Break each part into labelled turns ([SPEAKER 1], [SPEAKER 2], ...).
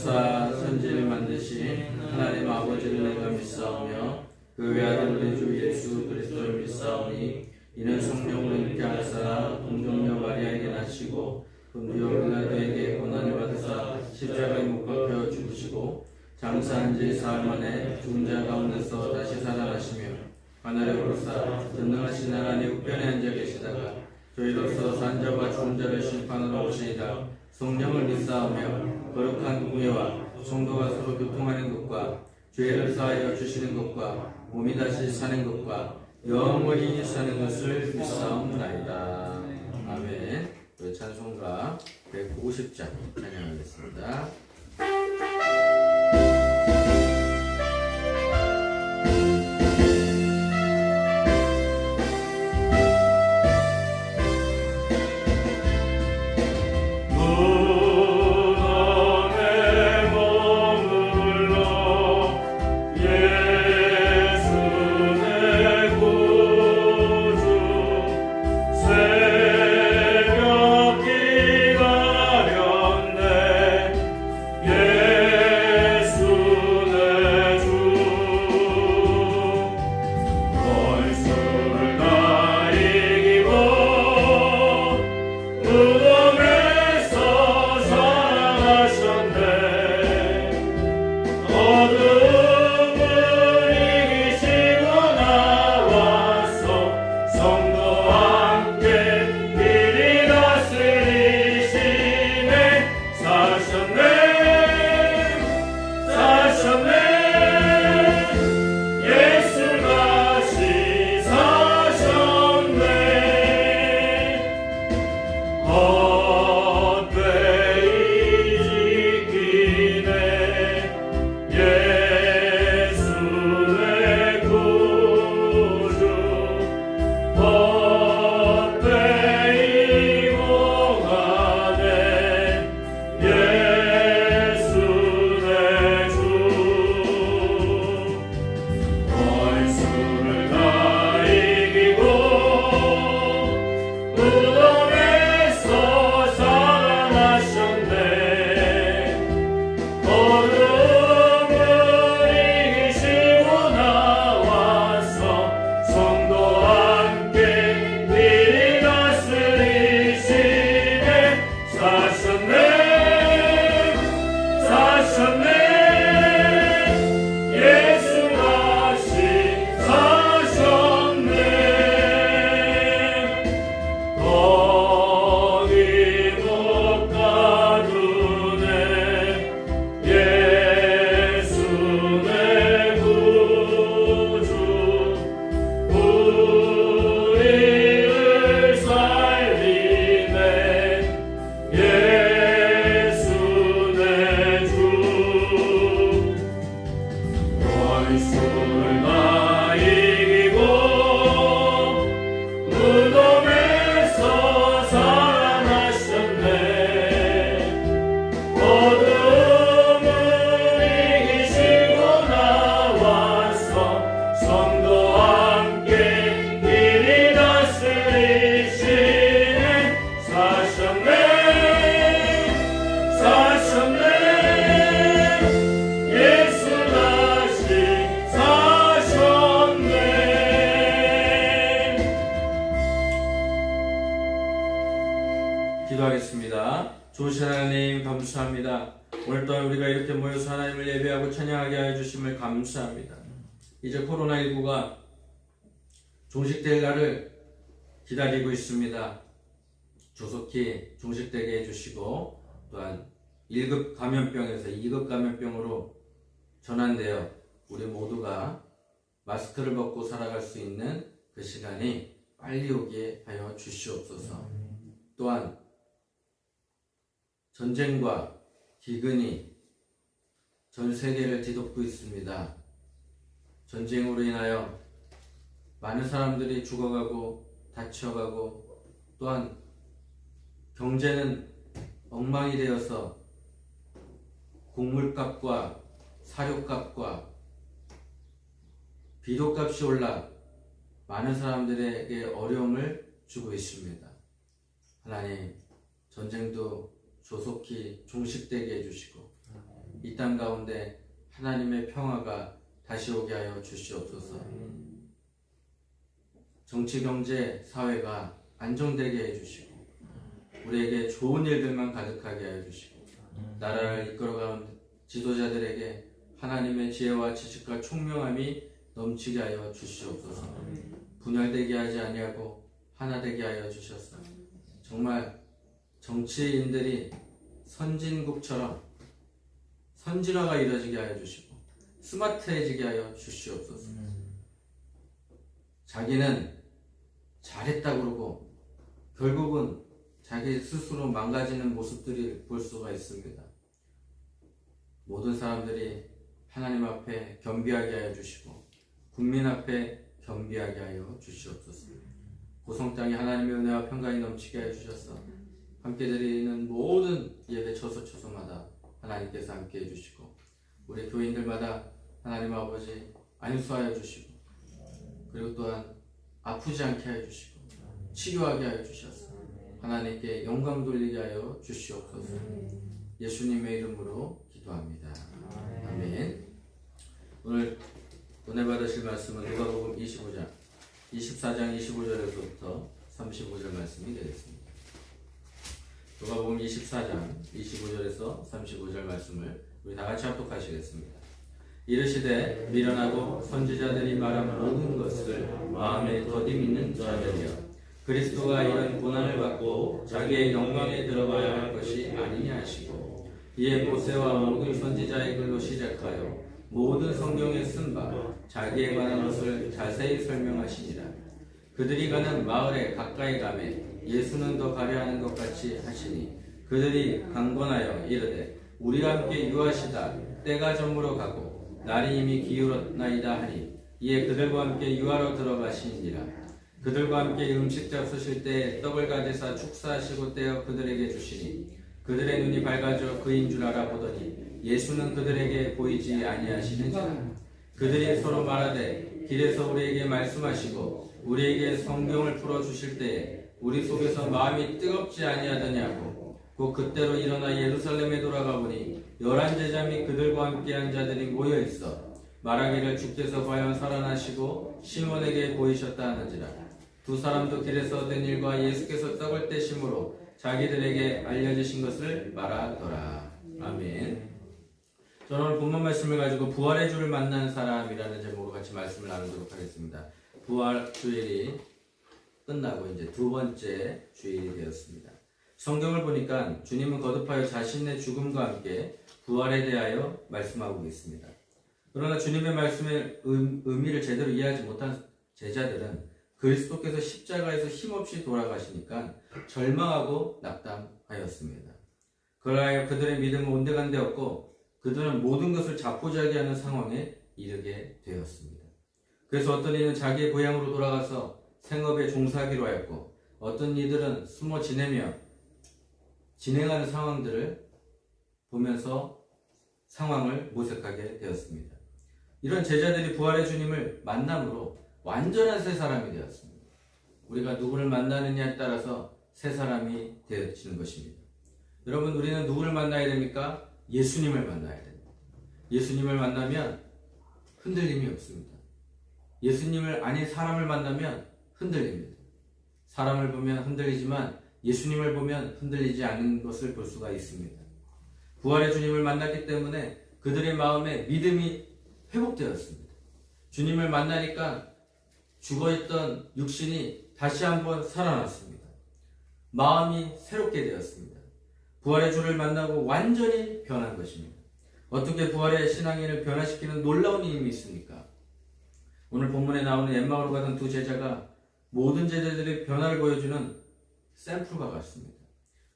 [SPEAKER 1] 하사 천지를 만드신 하나님 아버지를 내가 믿사오며 그 외아들 우리 주 예수 그리스도를 믿사오니 이는 성령으로 잉태 하사 동정녀 마리아에게 나시고 본디오 빌라도에게 고난을 받으사 십자가에 못 박혀 죽으시고 장사한 지 사흘 만에 죽은 자 가운데서 다시 살아나시며 하늘에 오르사 전능하신 하나님 우편에 앉아 계시다가 저희로서 산 자와 죽은 자를 심판하러 오시리다. 성령을 믿사오며 거룩한 후회와 성도가 서로 교통하는 것과 죄를 사하여 주시는 것과 몸이 다시 사는 것과 영원히 사는 것을 믿사옵나이다. 아멘. 찬송가 150장 찬양하겠습니다. 기도하겠습니다. 좋으신 하나님 감사합니다. 오늘 또한 우리가 이렇게 모여서 하나님을 예배하고 찬양하게 하여 주심을 감사합니다. 이제 코로나19가 종식될 날을 기다리고 있습니다. 조속히 종식되게 해주시고 또한 1급 감염병에서 2급 감염병으로 전환되어 우리 모두가 마스크를 벗고 살아갈 수 있는 그 시간이 빨리 오게 하여 주시옵소서. 또한 전쟁과 기근이 전 세계를 뒤덮고 있습니다. 전쟁으로 인하여 많은 사람들이 죽어가고 다쳐가고 또한 경제는 엉망이 되어서 곡물값과 사료값과 비료값이 올라 많은 사람들에게 어려움을 주고 있습니다. 하나님, 전쟁도 조속히 종식되게 해주시고 이 땅 가운데 하나님의 평화가 다시 오게 하여 주시옵소서. 정치, 경제, 사회가 안정되게 해주시고 우리에게 좋은 일들만 가득하게 하여 주시고 나라를 이끌어가는 지도자들에게 하나님의 지혜와 지식과 총명함이 넘치게 하여 주시옵소서. 분열되게 하지 아니하고 하나 되게 하여 주셔서 정말 정치인들이 선진국처럼 선진화가 이루어지게 하여 주시고 스마트해지게 하여 주시옵소서. 자기는 잘했다 그러고 결국은 자기 스스로 망가지는 모습들을 볼 수가 있습니다. 모든 사람들이 하나님 앞에 겸비하게 하여 주시고 국민 앞에 겸비하게 하여 주시옵소서. 고성 땅에 하나님의 은혜와 평강이 넘치게 하여 주셔서 함께 드리는 모든 예배 처소마다 하나님께서 함께 해주시고 우리 교인들마다 하나님 아버지 안수하여 주시고 그리고 또한 아프지 않게 하여 주시고 치료하게 하여 주셔서 하나님께 영광 돌리게 하여 주시옵소서. 예수님의 이름으로 기도합니다. 아멘. 오늘 은혜 받으실 말씀은 누가복음 24장 25절에서부터 35절 말씀이 되겠습니다. 누가복음 24장 25절에서 35절 말씀을 우리 다 같이 합독하시겠습니다. 이르시되 미련하고 선지자들이 말한 모든 것을 마음에 더디 믿는 자들이여 그리스도가 이런 고난을 받고 자기의 영광에 들어가야 할 것이 아니냐 하시고 이에 모세와 모든 선지자의 글로 시작하여 모든 성경에 쓴 바 자기에 관한 것을 자세히 설명하시니라. 그들이 가는 마을에 가까이 가매 예수는 더 가려 하는 것 같이 하시니 그들이 강권하여 이르되 우리와 함께 유하시다 때가 저물어 가고 날이 이미 기울었나이다 하니 이에 그들과 함께 유하러 들어가시니라. 그들과 함께 음식 잡수실 때 떡을 가지사 축사하시고 떼어 그들에게 주시니 그들의 눈이 밝아져 그인 줄 알아보더니 예수는 그들에게 보이지 아니하시는지라. 그들이 서로 말하되 길에서 우리에게 말씀하시고 우리에게 성경을 풀어주실 때에 우리 속에서 마음이 뜨겁지 아니하더냐고. 곧 그때로 일어나 예루살렘에 돌아가 보니 11제자 및 그들과 함께한 자들이 모여있어 말하기를 주께서 과연 살아나시고 시몬에게 보이셨다 하는지라. 두 사람도 길에서 된 일과 예수께서 떡을 떼심으로 자기들에게 알려주신 것을 말하더라. 아멘. 저는 오늘 본문 말씀을 가지고 부활의 주를 만난 사람이라는 제목으로 같이 말씀을 나누도록 하겠습니다. 부활 주일이 끝나고 이제 두 번째 주일이 되었습니다. 성경을 보니까 주님은 거듭하여 자신의 죽음과 함께 부활에 대하여 말씀하고 있습니다. 그러나 주님의 말씀의 의미를 제대로 이해하지 못한 제자들은 그리스도께서 십자가에서 힘없이 돌아가시니까 절망하고 낙담하였습니다. 그러하여 그들의 믿음은 온데간데없고 그들은 모든 것을 자포자기하는 상황에 이르게 되었습니다. 그래서 어떤 이는 자기의 고향으로 돌아가서 생업에 종사하기로 하였고 어떤 이들은 숨어 지내며 진행하는 상황들을 보면서 상황을 모색하게 되었습니다. 이런 제자들이 부활의 주님을 만남으로 완전한 새 사람이 되었습니다. 우리가 누구를 만나느냐에 따라서 새 사람이 되어지는 것입니다. 여러분, 우리는 누구를 만나야 됩니까? 예수님을 만나야 됩니다. 예수님을 만나면 흔들림이 없습니다. 예수님을 아닌 사람을 만나면 흔들립니다. 사람을 보면 흔들리지만 예수님을 보면 흔들리지 않는 것을 볼 수가 있습니다. 부활의 주님을 만났기 때문에 그들의 마음에 믿음이 회복되었습니다. 주님을 만나니까 죽어있던 육신이 다시 한번 살아났습니다. 마음이 새롭게 되었습니다. 부활의 주를 만나고 완전히 변한 것입니다. 어떻게 부활의 신앙인을 변화시키는 놀라운 힘이 있습니까? 오늘 본문에 나오는 엠마오로 가던 두 제자가 모든 제자들의 변화를 보여주는 샘플과 같습니다.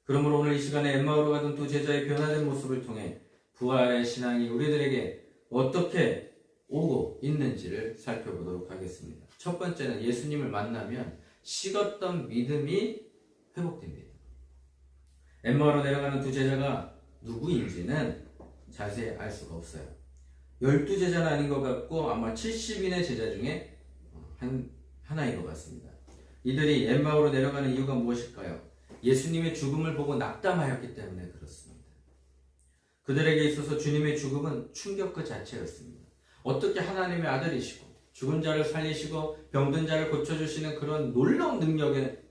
[SPEAKER 1] 그러므로 오늘 이 시간에 엠마오로 가던 두 제자의 변화된 모습을 통해 부활의 신앙이 우리들에게 어떻게 오고 있는지를 살펴보도록 하겠습니다. 첫 번째는 예수님을 만나면 식었던 믿음이 회복됩니다. 엠마오로 내려가는 두 제자가 누구인지는 자세히 알 수가 없어요. 12제자는 아닌 것 같고 아마 70인의 제자 중에 하나인 것 같습니다. 이들이 엠마오로 내려가는 이유가 무엇일까요? 예수님의 죽음을 보고 낙담하였기 때문에 그렇습니다. 그들에게 있어서 주님의 죽음은 충격 그 자체였습니다. 어떻게 하나님의 아들이시고 죽은 자를 살리시고 병든 자를 고쳐주시는 그런 놀라운 능력의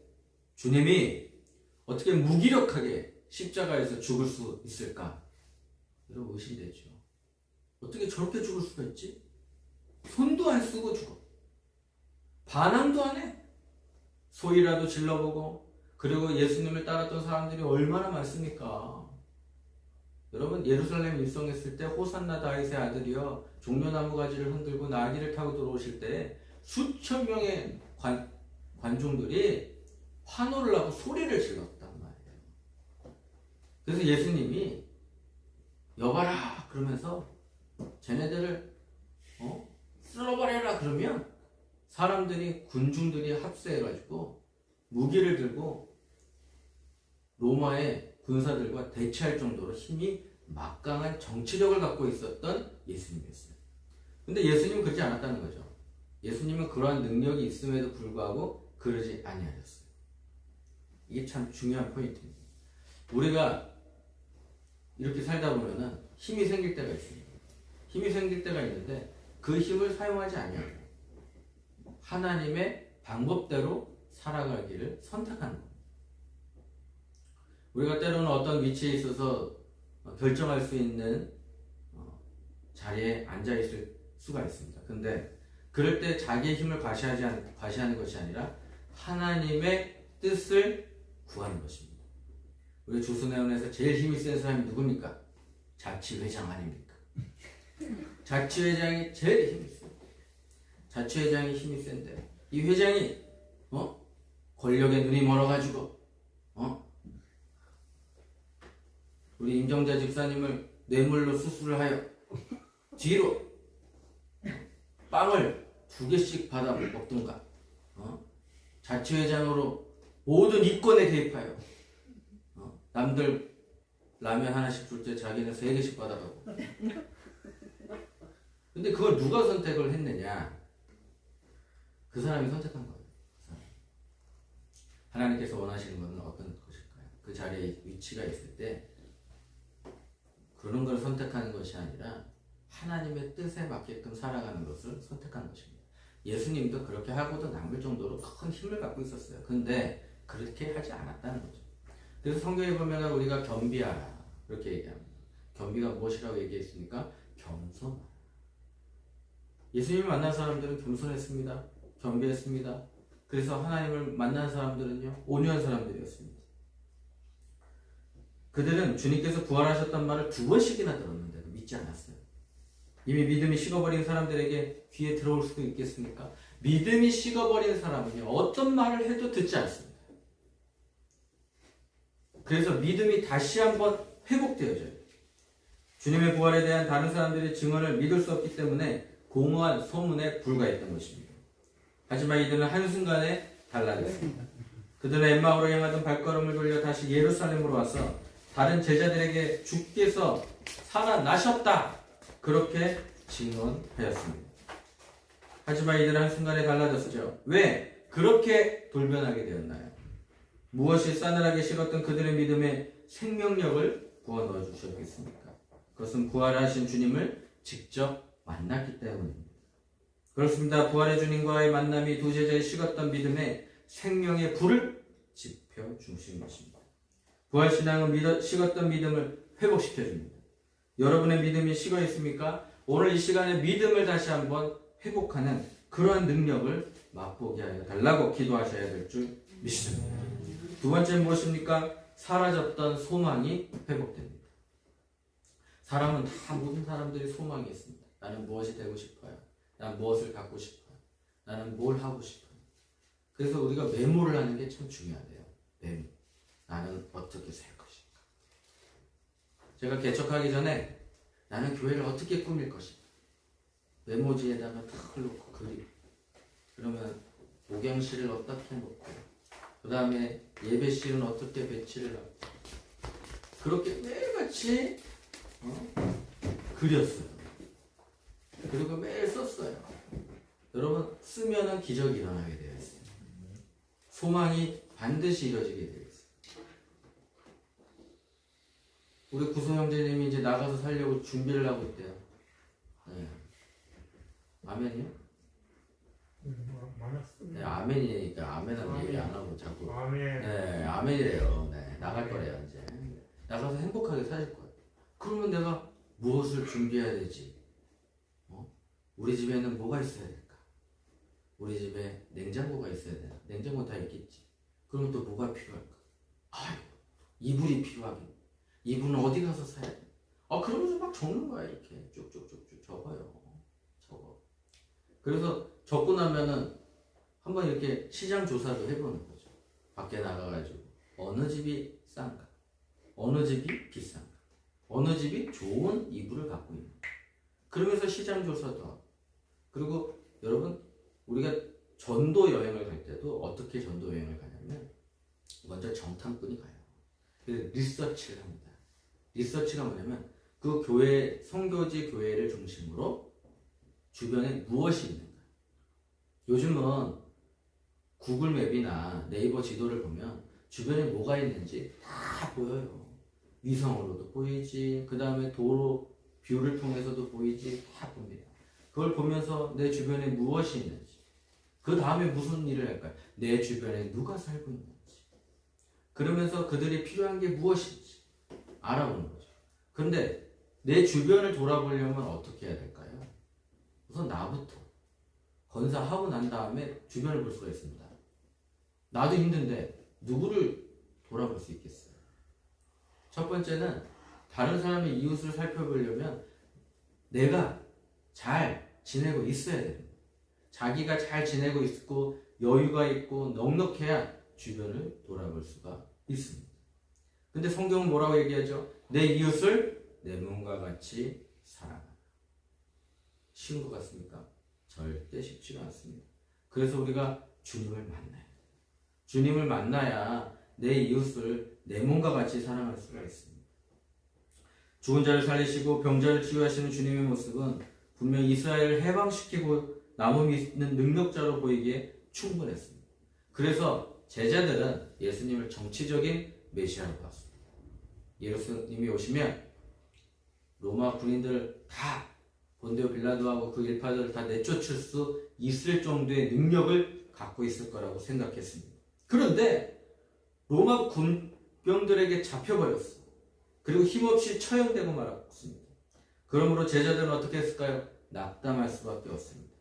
[SPEAKER 1] 주님이 어떻게 무기력하게 십자가에서 죽을 수 있을까? 여러분 의심되죠. 어떻게 저렇게 죽을 수가 있지? 손도 안 쓰고 죽어. 반항도 안 해. 소리라도 질러보고. 그리고 예수님을 따랐던 사람들이 얼마나 많습니까? 여러분 예루살렘 입성했을 때 호산나 다윗의 아들이여 종려나무 가지를 흔들고 나귀를 타고 들어오실 때 수천 명의 관중들이 환호를 하고 소리를 질렀단 말이에요. 그래서 예수님이 여봐라 그러면서 쟤네들을 쓸어버려라 그러면 사람들이 군중들이 합세해가지고 무기를 들고 로마의 군사들과 대치할 정도로 힘이 막강한 정치력을 갖고 있었던 예수님이었어요. 근데 예수님은 그러지 않았다는 거죠. 예수님은 그러한 능력이 있음에도 불구하고 그러지 아니하셨어요. 이게 참 중요한 포인트입니다. 우리가 이렇게 살다 보면은 힘이 생길 때가 있습니다. 힘이 생길 때가 있는데 그 힘을 사용하지 아니하고 하나님의 방법대로 살아가기를 선택하는 겁니다. 우리가 때로는 어떤 위치에 있어서 결정할 수 있는 자리에 앉아 있을 수가 있습니다. 근데 그럴 때 자기의 힘을 과시하는 것이 아니라 하나님의 뜻을 구하는 것입니다. 우리 주수내원에서 제일 힘이 센 사람이 누굽니까? 자치회장 아닙니까? 자치회장이 제일 힘이 세요. 자치회장이 힘이 센데 이 회장이 권력에 눈이 멀어가지고 우리 임정자 집사님을 뇌물로 수술을 하여 뒤로 빵을 2개씩 받아 먹든가 자치회장으로 모든 이권에 개입하여 남들 라면 하나씩 줄 때 자기는 3개씩 받아가고 근데 그걸 누가 선택을 했느냐? 그 사람이 선택한 거예요. 그 사람. 하나님께서 원하시는 것은 어떤 것일까요? 그 자리에 위치가 있을 때 그런 걸 선택하는 것이 아니라 하나님의 뜻에 맞게끔 살아가는 것을 선택한 것입니다. 예수님도 그렇게 하고도 남을 정도로 큰 힘을 갖고 있었어요. 근데 그렇게 하지 않았다는 거죠. 그래서 성경에 보면 우리가 겸비하라 그렇게 얘기합니다. 겸비가 무엇이라고 얘기했습니까? 겸손. 예수님을 만난 사람들은 겸손했습니다. 겸비했습니다. 그래서 하나님을 만난 사람들은요 온유한 사람들이었습니다. 그들은 주님께서 부활하셨단 말을 2번씩이나 들었는데도 믿지 않았어요. 이미 믿음이 식어버린 사람들에게 귀에 들어올 수도 있겠습니까? 믿음이 식어버린 사람은요 어떤 말을 해도 듣지 않습니다. 그래서 믿음이 다시 한번 회복되어져요. 주님의 부활에 대한 다른 사람들의 증언을 믿을 수 없기 때문에 공허한 소문에 불과했던 것입니다. 하지만 이들은 한순간에 달라졌습니다. 그들은 엠마오로 향하던 발걸음을 돌려 다시 예루살렘으로 와서 다른 제자들에게 주께서 살아나셨다 그렇게 증언하였습니다. 하지만 이들은 한순간에 달라졌죠. 왜 그렇게 돌변하게 되었나요? 무엇이 싸늘하게 식었던 그들의 믿음에 생명력을 부어 넣어 주셨겠습니까? 그것은 부활하신 주님을 직접 만났기 때문입니다. 그렇습니다. 부활의 주님과의 만남이 두 제자의 식었던 믿음에 생명의 불을 지펴 주신 것입니다. 부활신앙은 식었던 믿음을 회복시켜줍니다. 여러분의 믿음이 식어 있습니까? 오늘 이 시간에 믿음을 다시 한번 회복하는 그러한 능력을 맛보게 하여 달라고 기도하셔야 될 줄 믿습니다. 두 번째는 무엇입니까? 사라졌던 소망이 회복됩니다. 사람은 다 모든 사람들이 소망이 있습니다. 나는 무엇이 되고 싶어요? 나는 무엇을 갖고 싶어요? 나는 뭘 하고 싶어요? 그래서 우리가 메모를 하는 게 참 중요하대요. 메모. 나는 어떻게 살 것인가? 제가 개척하기 전에 나는 교회를 어떻게 꾸밀 것인가? 메모지에다가 탁 놓고 그림. 그러면 목양실을 어떻게 놓고 그 다음에 예배실은 어떻게 배치를 하고 그렇게 매일같이 그렸어요. 그리고 매일 썼어요. 여러분 쓰면은 기적이 일어나게 되어 있어요. 소망이 반드시 이루어지게 되어 있어요. 우리 구소 형제님이 이제 나가서 살려고 준비를 하고 있대요. 네. 아멘이요?
[SPEAKER 2] 많았어.
[SPEAKER 1] 네, 아멘이니까 아멘하고 얘기 안 하고 자꾸.
[SPEAKER 2] 아멘.
[SPEAKER 1] 네, 아멘이래요. 네, 나갈 거래요 이제. 나가서 행복하게 살 거예요. 그러면 내가 무엇을 준비해야 되지? 우리 집에는 뭐가 있어야 될까? 우리 집에 냉장고가 있어야 되나? 냉장고 다 있겠지. 그러면 또 뭐가 필요할까? 아유, 이불이 필요하겠네. 이불은 어디 가서 사야 돼? 그러면서 막 적는 거야. 이렇게 쭉쭉쭉쭉 적어요. 적어. 그래서 적고 나면은 한번 이렇게 시장 조사도 해보는 거죠. 밖에 나가가지고 어느 집이 싼가? 어느 집이 비싼가? 어느 집이 좋은 이불을 갖고 있는가? 그러면서 시장 조사도 하고. 그리고 여러분, 우리가 전도 여행을 갈 때도 어떻게 전도 여행을 가냐면 먼저 정탐꾼이 가요. 그래서 리서치를 합니다. 리서치가 뭐냐면 그 교회, 선교지 교회를 중심으로 주변에 무엇이 있는가. 요즘은 구글 맵이나 네이버 지도를 보면 주변에 뭐가 있는지 다 보여요. 위성으로도 보이지, 그 다음에 도로 뷰를 통해서도 보이지, 다 봅니다. 그걸 보면서 내 주변에 무엇이 있는지, 그 다음에 무슨 일을 할까요? 내 주변에 누가 살고 있는지, 그러면서 그들이 필요한 게 무엇인지 알아보는 거죠. 그런데 내 주변을 돌아보려면 어떻게 해야 될까요? 우선 나부터 건사하고 난 다음에 주변을 볼 수가 있습니다. 나도 힘든데 누구를 돌아볼 수 있겠어요? 첫 번째는 다른 사람의 이웃을 살펴보려면 내가 잘 지내고 있어야 됩니다. 자기가 잘 지내고 있고 여유가 있고 넉넉해야 주변을 돌아볼 수가 있습니다. 근데 성경은 뭐라고 얘기하죠? 내 이웃을 내 몸과 같이 사랑하라. 쉬운 것 같습니까? 절대 쉽지가 않습니다. 그래서 우리가 주님을 만나야 돼요. 주님을 만나야 내 이웃을 내 몸과 같이 사랑할 수가 있습니다. 죽은 자를 살리시고 병자를 치유하시는 주님의 모습은 분명 이스라엘을 해방시키고 남음 있는 능력자로 보이기에 충분했습니다. 그래서 제자들은 예수님을 정치적인 메시아로 봤습니다. 예수님이 오시면 로마 군인들 다 본디오 빌라도하고 그 일파들을 다 내쫓을 수 있을 정도의 능력을 갖고 있을 거라고 생각했습니다. 그런데 로마 군병들에게 잡혀버렸어. 그리고 힘없이 처형되고 말았습니다. 그러므로 제자들은 어떻게 했을까요? 낙담할 수밖에 없습니다.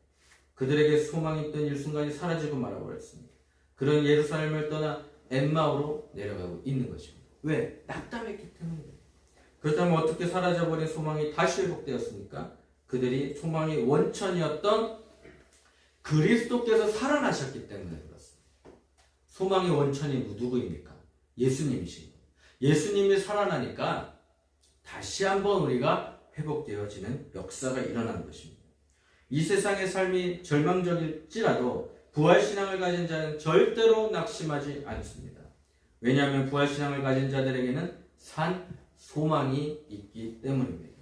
[SPEAKER 1] 그들에게 소망이 있던 일순간이 사라지고 말아버렸습니다. 그런 예루살렘을 떠나 엠마오로 내려가고 있는 것입니다. 왜? 낙담했기 때문입니다. 그렇다면 어떻게 사라져버린 소망이 다시 회복되었습니까? 그들이 소망이 원천이었던 그리스도께서 살아나셨기 때문에 그렇습니다. 소망의 원천이 누구입니까? 예수님이신 거예요. 예수님이 살아나니까 다시 한번 우리가 회복되어지는 역사가 일어나는 것입니다. 이 세상의 삶이 절망적일지라도 부활신앙을 가진 자는 절대로 낙심하지 않습니다. 왜냐하면 부활신앙을 가진 자들에게는 산 소망이 있기 때문입니다.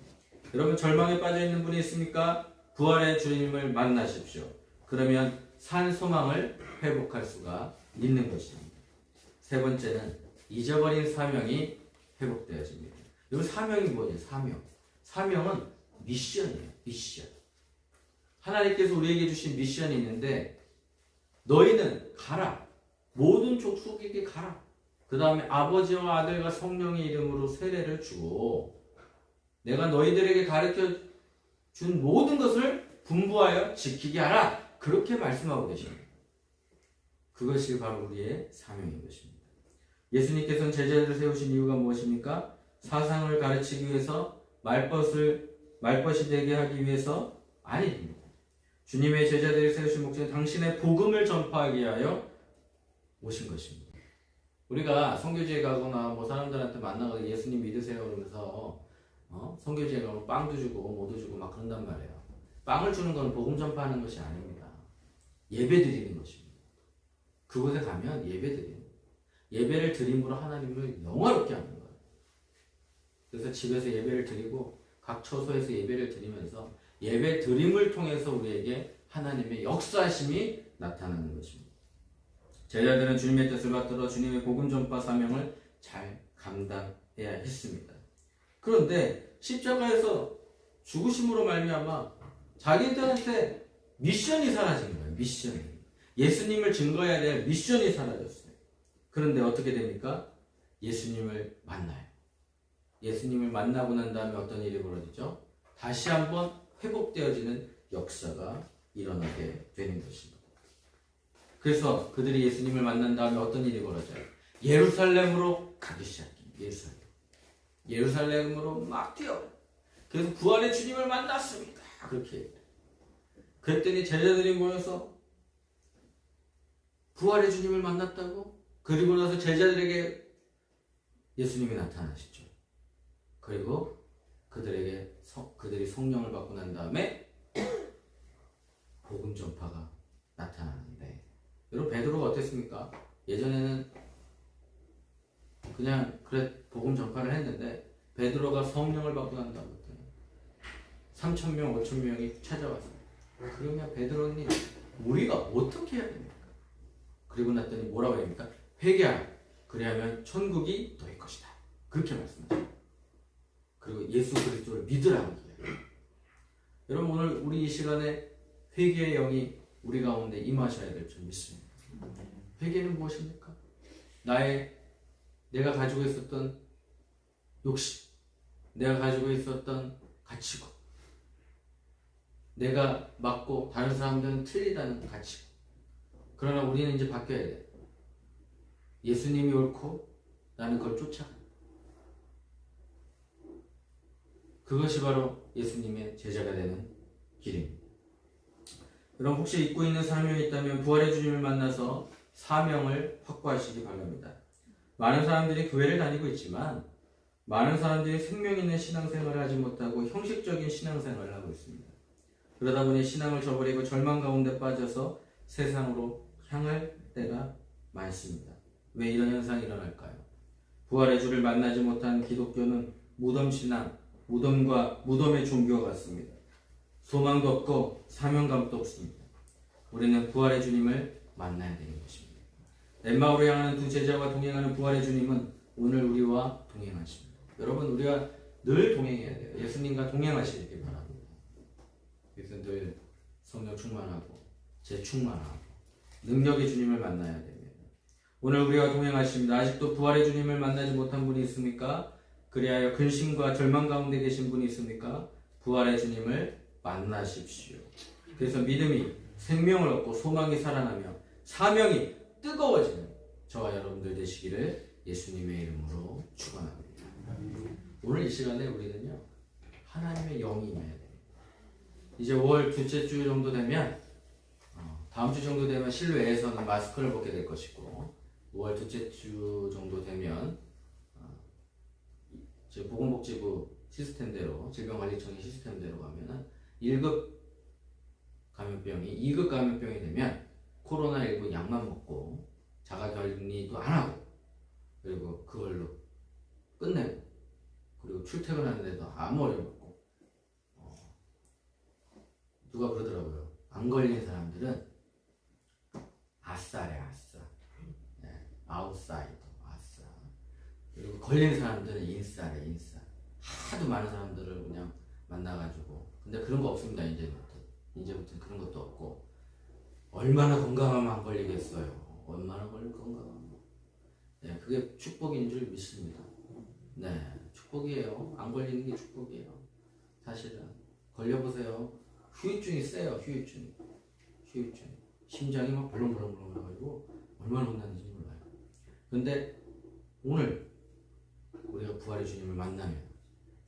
[SPEAKER 1] 여러분, 절망에 빠져있는 분이 있습니까? 부활의 주님을 만나십시오. 그러면 산 소망을 회복할 수가 있는 것입니다. 세 번째는 잊어버린 사명이 회복되어집니다. 여러분, 사명이 뭐예요? 사명은 미션이에요. 미션. 하나님께서 우리에게 주신 미션이 있는데 너희는 가라. 모든 족속에게 가라. 그 다음에 아버지와 아들과 성령의 이름으로 세례를 주고 내가 너희들에게 가르쳐 준 모든 것을 분부하여 지키게 하라. 그렇게 말씀하고 계십니다. 그것이 바로 우리의 사명인 것입니다. 예수님께서는 제자들을 세우신 이유가 무엇입니까? 사상을 가르치기 위해서 말벗이 되게 하기 위해서 아닙니다. 주님의 제자들을 세우신 목적은 당신의 복음을 전파하기 위하여 오신 것입니다. 우리가 선교지에 가거나 뭐 사람들한테 만나서 예수님 믿으세요 그러면서 선교지에 가면 빵도 주고 뭐도 주고 막 그런단 말이에요. 빵을 주는 건 복음 전파하는 것이 아닙니다. 예배 드리는 것입니다. 그곳에 가면 예배 드리는 거예요. 예배를 드림으로 하나님을 영화롭게 하는 거예요. 그래서 집에서 예배를 드리고 각 처소에서 예배를 드리면서 예배 드림을 통해서 우리에게 하나님의 역사심이 나타나는 것입니다. 제자들은 주님의 뜻을 받들어 주님의 복음 전파 사명을 잘 감당해야 했습니다. 그런데 십자가에서 죽으심으로 말미암아 자기들한테 미션이 사라진 거예요. 미션이. 예수님을 증거해야 될 미션이 사라졌어요. 그런데 어떻게 됩니까? 예수님을 만나요. 예수님을 만나고 난 다음에 어떤 일이 벌어지죠? 다시 한번 회복되어지는 역사가 일어나게 되는 것입니다. 그래서 그들이 예수님을 만난 다음에 어떤 일이 벌어져요? 예루살렘으로 가기 시작해요. 예루살렘으로 막 뛰어. 그래서 부활의 주님을 만났습니다. 그렇게 해요. 그랬더니 제자들이 모여서 부활의 주님을 만났다고? 그리고 나서 제자들에게 예수님이 나타나시죠. 그리고 그들이 성령을 받고 난 다음에 복음 전파가 나타나는데, 여러분 베드로가 어땠습니까? 예전에는 그냥 복음 전파를 했는데 베드로가 성령을 받고 난 다음에 3,000명, 5,000명이 찾아왔어요. 그러면 베드로님, 우리가 어떻게 해야 됩니까? 그리고 났더니 뭐라고 합니까? 회개하라. 그리하면 천국이 너희 것이다. 그렇게 말씀하세요. 그리고 예수 그리스도를 믿으라고 얘기해요. 여러분 오늘 우리 이 시간에 회개의 영이 우리 가운데 임하셔야 될 줄 믿습니다. 회개는 무엇입니까? 내가 가지고 있었던 욕심, 내가 가지고 있었던 가치관, 내가 맞고 다른 사람들은 틀리다는 가치관. 그러나 우리는 이제 바뀌어야 돼. 예수님이 옳고 나는 그걸 쫓아간다. 그것이 바로 예수님의 제자가 되는 길입니다. 여러분 혹시 잊고 있는 사명이 있다면 부활의 주님을 만나서 사명을 확보하시기 바랍니다. 많은 사람들이 교회를 다니고 있지만 많은 사람들이 생명 있는 신앙생활을 하지 못하고 형식적인 신앙생활을 하고 있습니다. 그러다 보니 신앙을 저버리고 절망 가운데 빠져서 세상으로 향할 때가 많습니다. 왜 이런 현상이 일어날까요? 부활의 주를 만나지 못한 기독교는 무덤신앙, 무덤과 무덤의 종교와 같습니다. 소망도 없고 사명감도 없습니다. 우리는 부활의 주님을 만나야 되는 것입니다. 엠마오로 향하는 두 제자와 동행하는 부활의 주님은 오늘 우리와 동행하십니다. 여러분 우리가 늘 동행해야 돼요. 예수님과 동행하시길 바랍니다. 그래서 늘 성령 충만하고 재충만하고 능력의 주님을 만나야 됩니다. 오늘 우리와 동행하십니다. 아직도 부활의 주님을 만나지 못한 분이 있습니까? 그리하여 근심과 절망 가운데 계신 분이 있습니까? 부활의 주님을 만나십시오. 그래서 믿음이 생명을 얻고 소망이 살아나며 사명이 뜨거워지는 저와 여러분들 되시기를 예수님의 이름으로 축원합니다. 오늘 이 시간에 우리는요 하나님의 영이 임해야 됩니다. 이제 5월 둘째 주 정도 되면 다음 주 정도 되면 실외에서는 마스크를 벗게 될 것이고 5월 둘째 주 정도 되면 보건복지부 시스템대로 질병관리청의 시스템대로 가면은 1급 감염병이 2급 감염병이 되면 코로나19 약만 먹고 자가격리도 안 하고 그리고 그걸로 끝내고 그리고 출퇴근하는데도 아무 어려움 없고 누가 그러더라고요. 안 걸린 사람들은 아싸래 아싸. 네, 아웃사이더 아싸. 그리고 걸린 사람들은 인싸래 인싸. 하도 많은 사람들을 그냥 만나가지고 근데 그런 거 없습니다. 이제부터 그런 것도 없고 얼마나 건강하면 안 걸리겠어요. 얼마나 건강하면 네, 그게 축복인 줄 믿습니다. 네, 축복이에요. 안 걸리는 게 축복이에요. 사실은 걸려보세요. 후유증이 세요. 후유증 심장이 막 벌렁벌렁 해가지고 얼마나 혼나는지 몰라요. 근데 오늘 우리가 부활의 주님을 만나면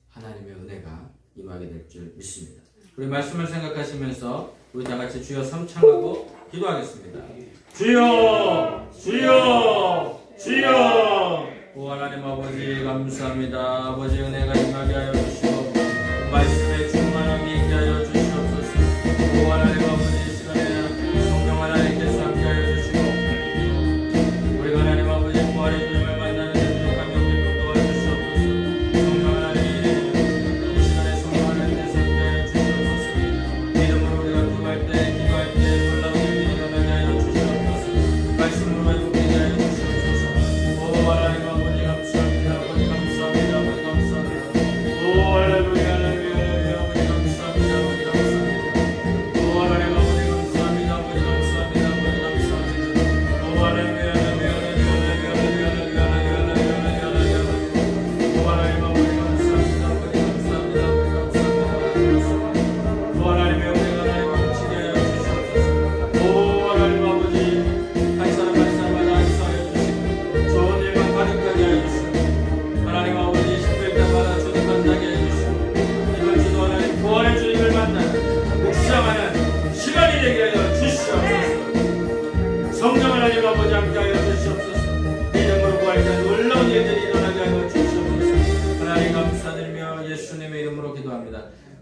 [SPEAKER 1] 하나님의 은혜가 임하게 될 줄 믿습니다. 우리 말씀을 생각하시면서 우리 다 같이 주여 삼창하고 기도하겠습니다. 주여 주여 주여. 오 하나님 아버지 감사합니다. 아버지 은혜가 임하게 하여 주시고 말씀에 충만함이 있게 하여 주시옵소서. 오 하나님 아버지 이 시간에 성령 하나님께서 함께 하여 주시고 우리가 하나님 아버지 부활의 주님을 만나는 데 감격히 도와주시옵소서. 성령 하나님 이 시간에 성령 하나님께서 함께 하여 주시옵소서. 믿음으로 우리가 기도할 때 놀라운 일이 일어나게 하여 주시옵소서. 말씀으로 회복되게 하여 주시옵소서. 오 하나님 아버지 감사합니다. 아버지 감사합니다. 아버지 감사합니다.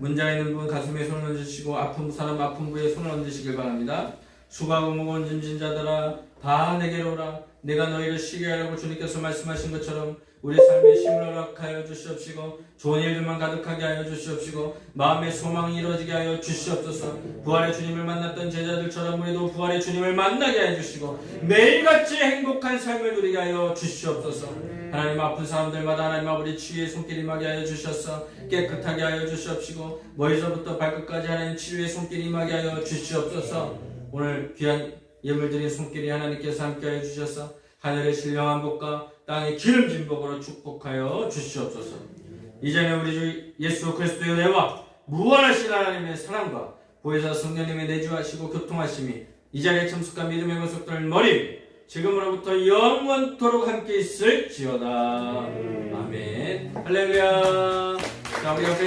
[SPEAKER 1] 문제가 있는 분 가슴에 손을 얹으시고 아픈 사람 아픈 부에 손을 얹으시길 바랍니다. 수고하고 무거운 짐진 자들아 다 내게로 오라. 내가 너희를 쉬게 하려고 주님께서 말씀하신 것처럼 우리 삶에 힘을 허락하여 주시옵시고 좋은 일들만 가득하게 하여 주시옵시고 마음의 소망이 이루어지게 하여 주시옵소서. 부활의 주님을 만났던 제자들처럼 우리도 부활의 주님을 만나게 하여 주시고 매일같이 행복한 삶을 누리게 하여 주시옵소서. 하나님 아픈 사람들마다 하나님 아버지 치유의 손길 임하게 하여 주셔서 깨끗하게 하여 주시옵시고 머리서부터 발끝까지 하나님 치유의 손길 임하게 하여 주시옵소서. 오늘 귀한 예물드린 손길이 하나님께서 함께하여 주셔서 하늘의 신령한 복과 땅의 기름진 복으로 축복하여 주시옵소서. 이제는 우리 주 예수 그리스도의 은혜와 무한하신 하나님의 사랑과 보혜사 성령님의 내주하시고 교통하심이 이 자리에 참석한 믿음의 권속들 머리 지금으로부터 영원토록 함께 있을지어다. 아멘. 할렐루야. 자, 우리 옆에